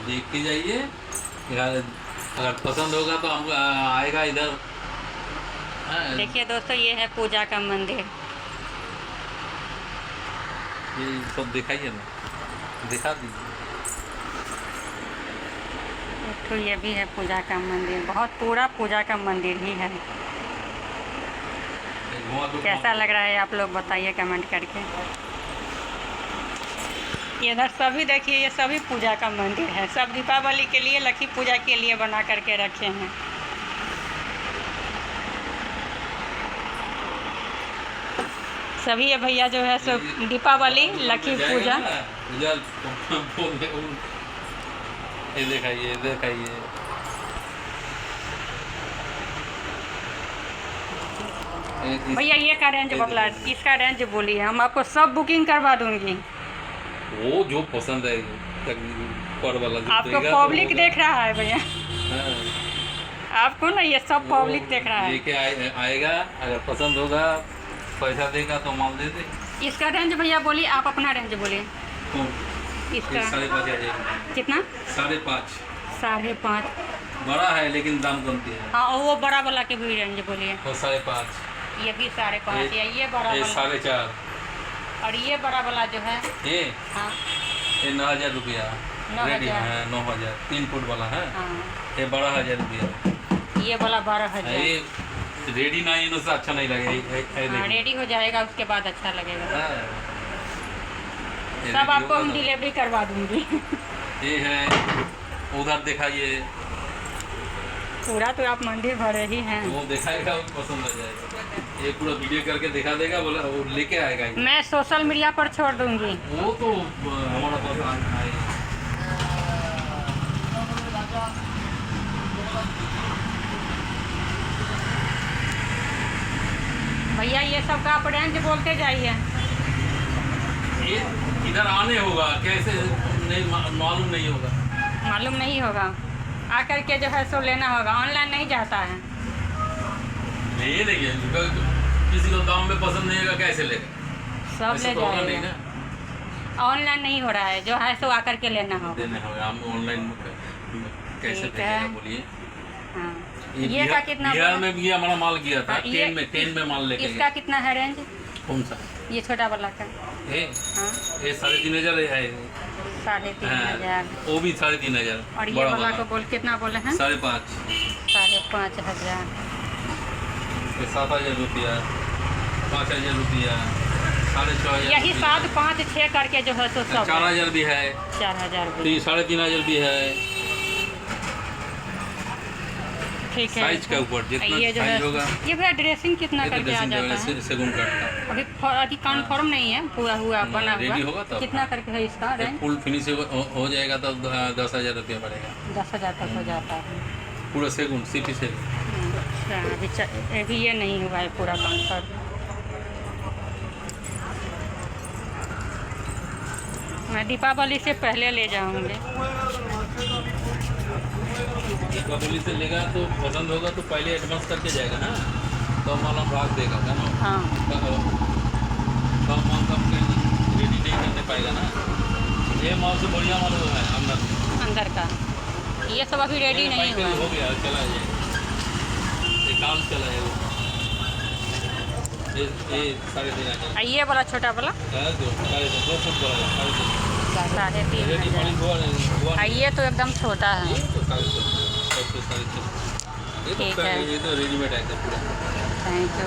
देख के जाइए, अगर अगर पसंद होगा तो हम आएगा इधर। हाँ, देखिए दोस्तों, ये है पूजा का मंदिर। ये सब दिखाइए ना, दिखा दीजिए। तो ये भी है पूजा का मंदिर, बहुत पूरा पूजा का मंदिर ही है। कैसा लग रहा है आप लोग बताइए कमेंट करके। इधर सभी देखिए, ये सभी पूजा का मंदिर है, सब दीपावली के लिए, लक्ष्मी पूजा के लिए बना करके रखे हैं। सभी ये भैया जो है सो दीपावली, लक्ष्मी पूजा। ये दिखाइए, ये दिखाइए। भैया ये का रेंज बतला, इसका रेंज बोलिए, हम आपको सब बुकिंग करवा दूंगी। वो जो पसंद है पर वाला जो आपको देगा पब्लिक तो देख रहा है भैया, हाँ। आपको ना ये सब पब्लिक देख रहा है। लेके आएगा, अगर पसंद होगा पैसा देगा तो माल दे दे। इसका रेंज भैया बोलिए, आप अपना रेंज बोलिए। तो इसका 5.5 आ जाएगा। कितना? 5.5। 5.5। बड़ा है लेकिन दाम कमती है। हाँ, वो बड़ा वाला के भी रेंज बोलिए। वो 5.5। ये भी 5.5 है, ये बड़ा ये वाला। 4.5। और ये बड़ा वाला जो है, ये हाँ, ये 9,000 रुपया 9,000। रेडी है। 9,000 3 फुट वाला है। हाँ, ये 12,000 रुपया। ये वाला 12,000। ये रेडी ना इन से अच्छा नहीं लगेगा। हाँ, रेडी हो जाएगा उसके बाद अच्छा लगेगा। हाँ। ये सब रेडी आपको होगा हम तो- डिलीवरी करवा दूंगी। ये है, उधर दिखाइए। पूरा तो आप मंदिर भरे ही हैं। वो दिखाएगा, वो पसंद आ जाएगा। ये पूरा वीडियो करके दिखा देगा, बोला वो लेके आएगा ही। मैं सोशल मीडिया पर छोड़ दूंगी। वो तो हमारा पास है। भैया ये सब का आप रेंज बोलते जाइए। ये इधर आने होगा, कैसे नहीं मालूम नहीं होगा। मालूम नहीं होगा, आकर के जो है सो लेना होगा, ऑनलाइन नहीं जाता है। ले लेंगे, किसी को दाम में पसंद नहीं होगा कैसे लेगा? सब ऐसे ले तो होगा नहीं जाएगा। ना। ऑनलाइन नहीं हो रहा है, जो है सो आकर के लेना होगा। देने होगा, हम ऑनलाइन कैसे ठीक देंगे है। बोलिए। हाँ, ये का कितना? बिहार में भी हमारा माल गया था। हाँ, ये 10 में माल लेके इसका कितना है रेंज? कौन सा? ये छोटा वाला का। ये हाँ, 3,500 है। 3,500। वो भी 3,500। और ये वाला को बोल कितना बोले हैं? 5,500। 5,500। 7,000 रुपया, 5,000 रुपया, 6,500। यही 7, 5, 6 करके जो है सो सब 4,000 भी है। 4,000 भी। 3,500 भी है। ठीक है। साइज के ऊपर जितना ये जो है साइज होगा। ये भैया ड्रेसिंग कितना ये तो करके आ ड्रेसिंग जाता है? सेगुन काट अभी अभी कन्फर्म नहीं है, पूरा हुआ बना रेडी हुआ। होगा तब। कितना करके है इसका का रेंज? फुल फिनिश हो जाएगा तब 10,000 रुपया पड़ेगा। 10,000 तक हो जाता है। पूरा सेगुन, सीपी से। अच्छा, अभी ये नहीं हुआ है पूरा कन्फर्म। मैं दीपावली से पहले ले जाऊंगी। दीपावली से लेगा तो पसंद होगा तो पहले एडवांस करके जाएगा ना, तो माल हम भाग देगा क्या ना। हाँ, कम माल कम रेडी नहीं करने पाएगा ना। ये माल से बढ़िया माल वो है अंदर का। ये सब अभी रेडी नहीं हुआ हो है। गया, चला जाएगा, ये काम चला जाएगा। ये 3,500। ये वाला छोटा वाला 2 फुट वाला 3,500। 3,500। ये तो एकदम छोटा है। ये तो 3,500। ठीक है। ये तो रेडीमेड है पूरा। Thank you.